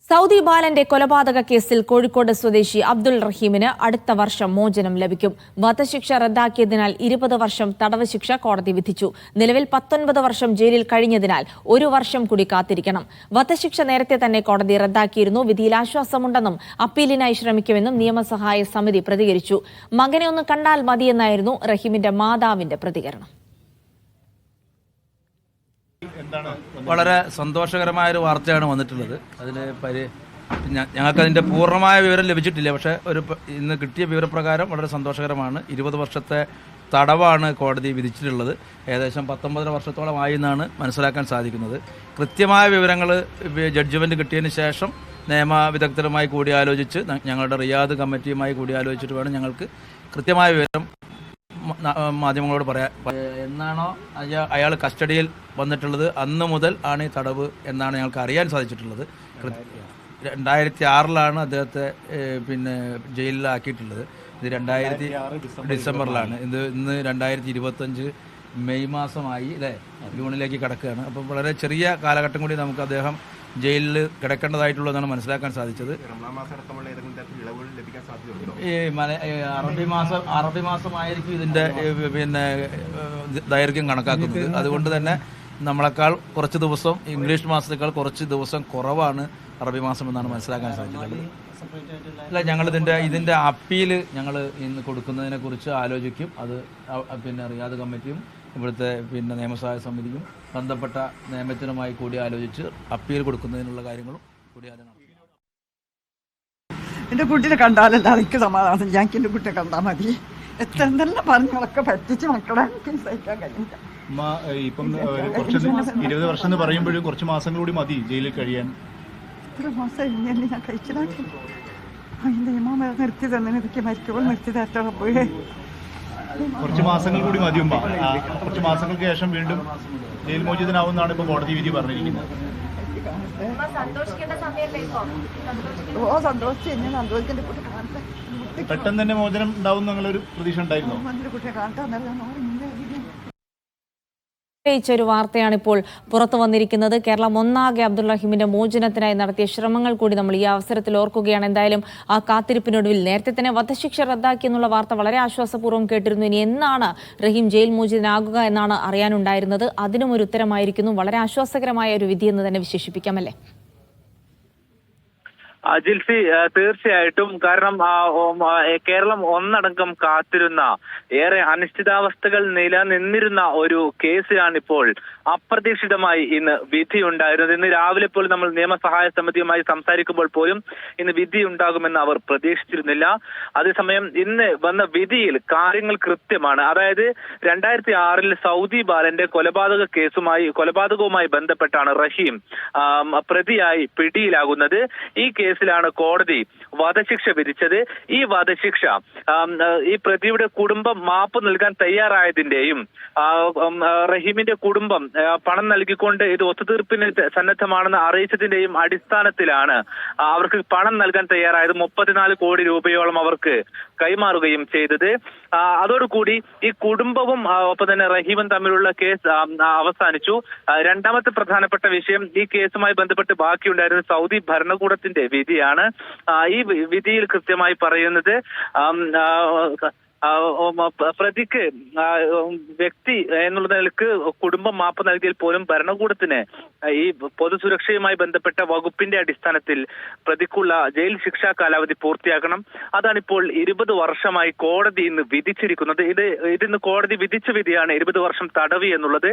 Saudi ബാലന്റെ കൊലപാതക കേസിൽ കോഴിക്കോട് സ്വദേശി അബ്ദുൾ റഹീമിന് അടുത്ത വർഷം മോചനം ലഭിക്കും. വധശിക്ഷ റദ്ദാക്കിയതിനാൽ 20 വർഷം തടവ് ശിക്ഷ കോടതി വിധിച്ചു. നിലവിൽ 19 വർഷം ജയിലിൽ കഴിഞ്ഞതിനാൽ 1 വർഷം കൂടി കാത്തിരിക്കണം. വധശിക്ഷ നേരത്തെ തന്നെ കോടതി റദ്ദാക്കിയിരുന്നു. വിധിയിൽ ആശ്വാസമുണ്ടെന്നും അപ്പീലിനായി ശ്രമിക്കുമെന്നും നിയമസഹായ സമിതി പ്രതികരിച്ചു. മകനെ ഒന്ന് കണ്ടാൽ മതിയെന്നായിരുന്നു റഹീമിന്റെ മാതാവിന്റെ പ്രതികരണം. വളരെ സന്തോഷകരമായ ഒരു വാർത്തയാണ് വന്നിട്ടുള്ളത്. ഞങ്ങൾക്കതിൻ്റെ പൂർണ്ണമായ വിവരം ലഭിച്ചിട്ടില്ല. പക്ഷേ ഇന്ന് കിട്ടിയ വിവരപ്രകാരം വളരെ സന്തോഷകരമാണ്. 20 വർഷത്തെ തടവാണ് കോടതി വിധിച്ചിട്ടുള്ളത്. ഏകദേശം 19 വർഷത്തോളമായി എന്നാണ് മനസ്സിലാക്കാൻ സാധിക്കുന്നത്. കൃത്യമായ വിവരങ്ങൾ ജഡ്ജ്മെൻറ്റ് കിട്ടിയതിന് ശേഷം നിയമ വിദഗ്ധരുമായി കൂടിയാലോചിച്ച് ഞങ്ങളുടെ റിയാദ് കമ്മിറ്റിയുമായി കൂടിയാലോചിച്ചിട്ട് വേണം ഞങ്ങൾക്ക് കൃത്യമായ വിവരം മാധ്യമങ്ങളോട് പറയാം. എന്നാണോ അയാൾ കസ്റ്റഡിയിൽ വന്നിട്ടുള്ളത് അന്ന് മുതൽ ആണ് ഈ തടവ് എന്നാണ് ഞങ്ങൾക്ക് അറിയാൻ സാധിച്ചിട്ടുള്ളത്. 2006 അദ്ദേഹത്തെ ജയിലിലാക്കിയിട്ടുള്ളത്. ഇത് 2000 ഡിസംബറിലാണ്. ഇന്ന് 2025 മെയ് മാസമായി അല്ലേ, ജൂണിലേക്ക് കിടക്കുകയാണ്. അപ്പം വളരെ ചെറിയ കാലഘട്ടം കൂടി നമുക്ക് അദ്ദേഹം ജയിലിൽ കിടക്കേണ്ടതായിട്ടുള്ളതാണ് മനസ്സിലാക്കാൻ സാധിച്ചത്. ഈ അറബി മാസമായിരിക്കും ഇതിന്റെ ദൈർഘ്യം കണക്കാക്കുന്നത്. അതുകൊണ്ട് തന്നെ നമ്മളെക്കാൾ കുറച്ച് ദിവസം, ഇംഗ്ലീഷ് മാസത്തേക്കാൾ കുറച്ച് ദിവസം കുറവാണ് അറബി മാസം എന്നാണ് മനസ്സിലാക്കാൻ സാധിച്ചിട്ടുള്ളത്. അല്ല, ഇതിന്റെ അപ്പീൽ ഞങ്ങൾ ഇന്ന് കൊടുക്കുന്നതിനെ കുറിച്ച് ആലോചിക്കും. അത് റിയാദ് കമ്മിറ്റിയും ഇവിടുത്തെ നിയമസഹായ സമിതിയും ബന്ധപ്പെട്ട നിയമത്തിനുമായി കൂടി ആലോചിച്ച് അപ്പീൽ കൊടുക്കുന്നതിനുള്ള കാര്യങ്ങളും കൂടി ആലോചന. എൻ്റെ കുട്ടീനെ കണ്ടാലല്ല എനിക്ക് സമാധാനം. ഞങ്ങൾക്ക് എൻ്റെ കുട്ടിയെ കണ്ടാൽ മതി. എത്ര എന്തെല്ലാം പറഞ്ഞൊക്കെ പറ്റിച്ച് മക്കളെ സഹിക്കാൻ കഴിയില്ല. ഇപ്പം 20 വർഷം എന്ന് പറയുമ്പോഴും കുറച്ച് മാസങ്ങൾ കൂടി മതി ജയിലിൽ കഴിയാൻ. ഇത്ര മാസം ഇങ്ങനെ ഞാൻ കഴിച്ചിലാക്കി. അതിൻ്റെ ഇമാമ നിർത്തി തന്നെ എനിക്ക് മരിക്കുമ്പോൾ നിർത്തി തരട്ടെ പോയേ. കുറച്ച് മാസങ്ങൾ കൂടി മതിയുമ്പോ കുറച്ച് മാസങ്ങൾക്ക് ശേഷം വീണ്ടും ജയിൽ മോചിതനാവുന്നതാണ് ഇപ്പോൾ കോടതി വിധി പറഞ്ഞിരിക്കുന്നത്. പെട്ടെന്ന് തന്നെ മോചനം ഉണ്ടാവും എന്നുള്ളൊരു പ്രതീക്ഷ ഉണ്ടായിരുന്നു. ഒരു വാർത്തയാണ് ഇപ്പോൾ പുറത്തു വന്നിരിക്കുന്നത്. കേരളം ഒന്നാകെ അബ്ദുൾ റഹീമിന്റെ മോചനത്തിനായി നടത്തിയ ശ്രമങ്ങൾ കൂടി നമ്മൾ ഈ അവസരത്തിൽ ഓർക്കുകയാണ്. എന്തായാലും ആ കാത്തിരിപ്പിനൊടുവിൽ നേരത്തെ തന്നെ വധശിക്ഷ റദ്ദാക്കിയെന്നുള്ള വാർത്ത വളരെ ആശ്വാസപൂർവ്വം കേട്ടിരുന്നു. ഇനി എന്നാണ് റഹീം ജയിൽ മോചിതനാകുക എന്നാണ് അറിയാനുണ്ടായിരുന്നത്. അതിനും ഒരു ഉത്തരമായിരിക്കുന്നു. വളരെ ആശ്വാസകരമായ ഒരു വിധി എന്ന് തന്നെ വിശേഷിപ്പിക്കാമല്ലേ ജിൽസി? തീർച്ചയായിട്ടും. കാരണം കേരളം ഒന്നടങ്കം കാത്തിരുന്ന, ഏറെ അനിശ്ചിതാവസ്ഥകൾ നിലനിന്നിരുന്ന ഒരു കേസിലാണിപ്പോൾ അപ്രതീക്ഷിതമായി ഇന്ന് വിധി ഉണ്ടായിരുന്നത്. ഇന്ന് രാവിലെ പോലും നമ്മൾ നിയമസഹായ സമിതിയുമായി സംസാരിക്കുമ്പോൾ പോലും ഇന്ന് വിധി ഉണ്ടാകുമെന്ന് അവർ പ്രതീക്ഷിച്ചിരുന്നില്ല. അതേസമയം ഇന്ന് വന്ന വിധിയിൽ കാര്യങ്ങൾ കൃത്യമാണ്. അതായത് 2006 സൗദി ബാലന്റെ കൊലപാതകവുമായി ബന്ധപ്പെട്ടാണ് റഹീം പ്രതിയായി പിടിയിലാകുന്നത്. ഈ കേസിലാണ് കോടതി വധശിക്ഷ വിധിച്ചത്. ഈ വധശിക്ഷ ഈ പ്രതിയുടെ കുടുംബം മാപ്പ് നൽകാൻ തയ്യാറായതിന്റെയും റഹീമിന്റെ കുടുംബം പണം നൽകിക്കൊണ്ട് ഇത് ഒത്തുതീർപ്പിന് സന്നദ്ധമാണെന്ന് അറിയിച്ചതിന്റെയും അടിസ്ഥാനത്തിലാണ് അവർക്ക് പണം നൽകാൻ തയ്യാറായത്. 34 കോടി രൂപയോളം അവർക്ക് കൈമാറുകയും ചെയ്തത്. അതോടുകൂടി ഈ കുടുംബവും ഒപ്പം തന്നെ റഹീമും തമ്മിലുള്ള കേസ് അവസാനിച്ചു. രണ്ടാമത്തെ പ്രധാനപ്പെട്ട വിഷയം, ഈ കേസുമായി ബന്ധപ്പെട്ട് ബാക്കിയുണ്ടായിരുന്ന സൗദി ഭരണകൂടത്തിന്റെ വിധിയാണ്. ഈ വിധിയിൽ കൃത്യമായി പറയുന്നത് പ്രതിക്ക് വ്യക്തി എന്നുള്ള നിലക്ക് കുടുംബം മാപ്പ് നൽകിയാൽ പോലും ഭരണകൂടത്തിന് ഈ പൊതുസുരക്ഷയുമായി ബന്ധപ്പെട്ട വകുപ്പിന്റെ അടിസ്ഥാനത്തിൽ പ്രതിക്കുള്ള ജയിൽ ശിക്ഷാ കാലാവധി പൂർത്തിയാക്കണം. അതാണിപ്പോൾ 20 വർഷമായി കോടതി ഇന്ന് വിധിച്ചിരിക്കുന്നത്. ഇതിന്ന് കോടതി വിധിച്ച വിധിയാണ് 20 വർഷം തടവ് എന്നുള്ളത്.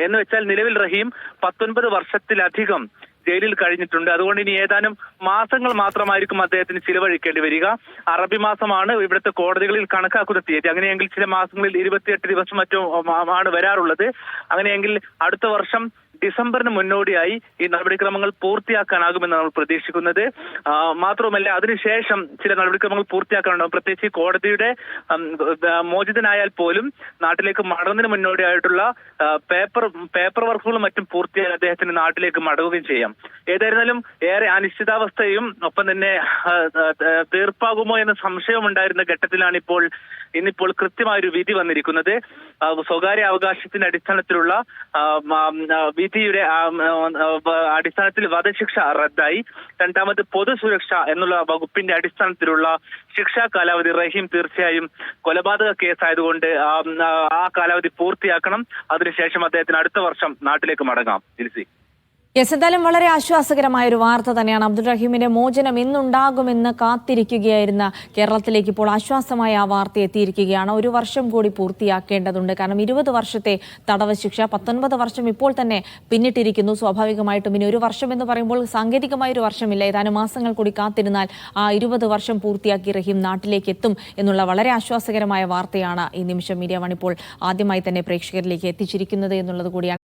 എന്ന് വെച്ചാൽ നിലവിൽ റഹീം 19 വർഷത്തിലധികം ജയിലിൽ കഴിഞ്ഞിട്ടുണ്ട്. അതുകൊണ്ട് ഇനി ഏതാനും മാസങ്ങൾ മാത്രമായിരിക്കും അദ്ദേഹത്തിന് ചിലവഴിക്കേണ്ടി വരിക. അറബി മാസമാണ് ഇവിടുത്തെ കോടതികളിൽ കണക്കാക്കുന്ന തീയതി. അങ്ങനെയെങ്കിൽ ചില മാസങ്ങളിൽ 28 ദിവസം മറ്റോ ആണ് വരാറുള്ളത്. അങ്ങനെയെങ്കിൽ അടുത്ത വർഷം ഡിസംബറിന് മുന്നോടിയായി ഈ നടപടിക്രമങ്ങൾ പൂർത്തിയാക്കാനാകുമെന്ന് നമ്മൾ പ്രതീക്ഷിക്കുന്നത്. മാത്രവുമല്ല, അതിനുശേഷം ചില നടപടിക്രമങ്ങൾ പൂർത്തിയാക്കാനുണ്ടാകും. പ്രത്യേകിച്ച് കോടതിയുടെ മോചിതനായാൽ പോലും നാട്ടിലേക്ക് മടങ്ങുന്നതിന് മുന്നോടിയായിട്ടുള്ള പേപ്പർ വർക്കുകളും മറ്റും പൂർത്തിയായി അദ്ദേഹത്തിന് നാട്ടിലേക്ക് മടങ്ങുകയും ചെയ്യാം. ഏതായിരുന്നാലും ഏറെ അനിശ്ചിതാവസ്ഥയും ഒപ്പം തന്നെ തീർപ്പാകുമോ എന്ന സംശയമുണ്ടായിരുന്ന ഘട്ടത്തിലാണ് ഇന്നിപ്പോൾ കൃത്യമായൊരു വിധി വന്നിരിക്കുന്നത്. സ്വകാര്യ അവകാശത്തിന്റെ അടിസ്ഥാനത്തിലുള്ള വിധിയുടെ അടിസ്ഥാനത്തിൽ വധശിക്ഷ റദ്ദായി. രണ്ടാമത് പൊതുസുരക്ഷ എന്നുള്ള വകുപ്പിന്റെ അടിസ്ഥാനത്തിലുള്ള ശിക്ഷാ കാലാവധി റഹീം തീർച്ചയായും കൊലപാതക കേസായതുകൊണ്ട് ആ കാലാവധി പൂർത്തിയാക്കണം. അതിനുശേഷം അദ്ദേഹത്തിന് അടുത്ത വർഷം നാട്ടിലേക്ക് മടങ്ങാം. ജിൽസി. യെസ്, എന്തായാലും വളരെ ആശ്വാസകരമായ ഒരു വാർത്ത തന്നെയാണ്. അബ്ദുൾ റഹീമിന്റെ മോചനം എന്നുണ്ടാകുമെന്ന് കാത്തിരിക്കുകയായിരുന്ന കേരളത്തിലേക്ക് ഇപ്പോൾ ആശ്വാസമായ ആ വാർത്ത എത്തിയിരിക്കുകയാണ്. ഒരു വർഷം കൂടി പൂർത്തിയാക്കേണ്ടതുണ്ട്. കാരണം 20 വർഷത്തെ തടവ് ശിക്ഷ, 19 വർഷം ഇപ്പോൾ തന്നെ പിന്നിട്ടിരിക്കുന്നു. സ്വാഭാവികമായിട്ടും ഇനി ഒരു വർഷം എന്ന് പറയുമ്പോൾ സാങ്കേതികമായ ഒരു വർഷമില്ല, ഏതാനും മാസങ്ങൾ കൂടി കാത്തിരുന്നാൽ ആ 20 വർഷം പൂർത്തിയാക്കി റഹീം നാട്ടിലേക്ക് എത്തും എന്നുള്ള വളരെ ആശ്വാസകരമായ വാർത്തയാണ് ഈ നിമിഷം മീഡിയ വൺ ഇപ്പോൾ ആദ്യമായി തന്നെ പ്രേക്ഷകരിലേക്ക് എത്തിച്ചിരിക്കുന്നത് എന്നുള്ളത് കൂടിയാണ്.